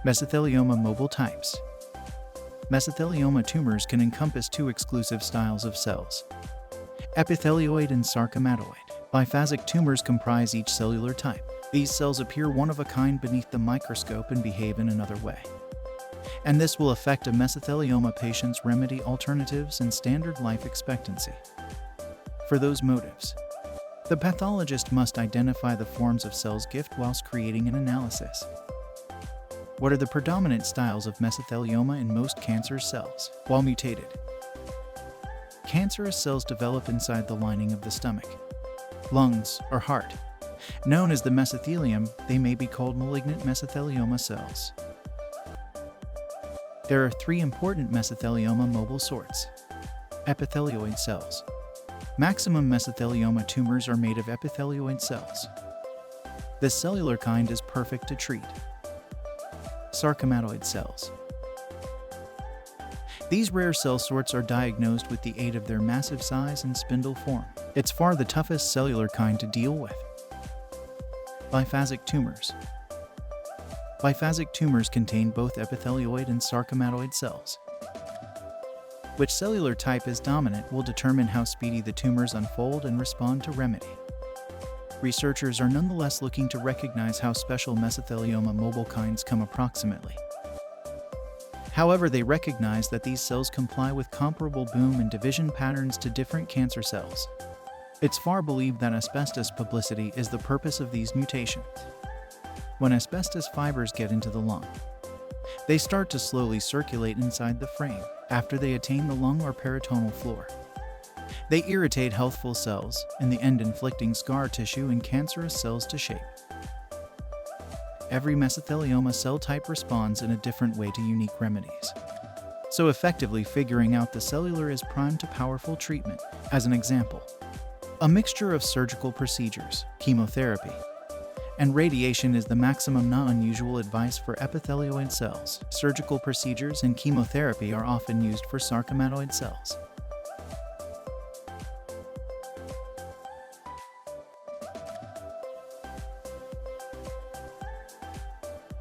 Mesothelioma mobile types. Mesothelioma tumors can encompass two exclusive styles of cells: epithelioid and sarcomatoid. Biphasic tumors comprise each cellular type. These cells appear one of a kind beneath the microscope and behave in another way. And this will affect a mesothelioma patient's remedy alternatives and standard life expectancy. For those motives, the pathologist must identify the forms of cells gift whilst creating an analysis. What are the predominant styles of mesothelioma in most cancer cells? While mutated, cancerous cells develop inside the lining of the stomach, lungs, or heart. Known as the mesothelium, they may be called malignant mesothelioma cells. There are three important mesothelioma mobile sorts. Epithelioid cells. Maximum mesothelioma tumors are made of epithelioid cells. This cellular kind is perfect to treat. Sarcomatoid cells. These rare cell sorts are diagnosed with the aid of their massive size and spindle form. It's far the toughest cellular kind to deal with. Biphasic tumors. Biphasic tumors contain both epithelioid and sarcomatoid cells. Which cellular type is dominant will determine how speedy the tumors unfold and respond to remedy. Researchers are nonetheless looking to recognize how special mesothelioma mobile kinds come approximately. However, they recognize that these cells comply with comparable boom and division patterns to different cancer cells. It's far believed that asbestos publicity is the purpose of these mutations. When asbestos fibers get into the lung, they start to slowly circulate inside the frame after they attain the lung or peritoneal floor. They irritate healthful cells, in the end inflicting scar tissue and cancerous cells to shape. Every mesothelioma cell type responds in a different way to unique remedies. So effectively figuring out the cellular is primed to powerful treatment. As an example, a mixture of surgical procedures, chemotherapy, and radiation is the maximum not unusual advice for epithelioid cells. Surgical procedures and chemotherapy are often used for sarcomatoid cells.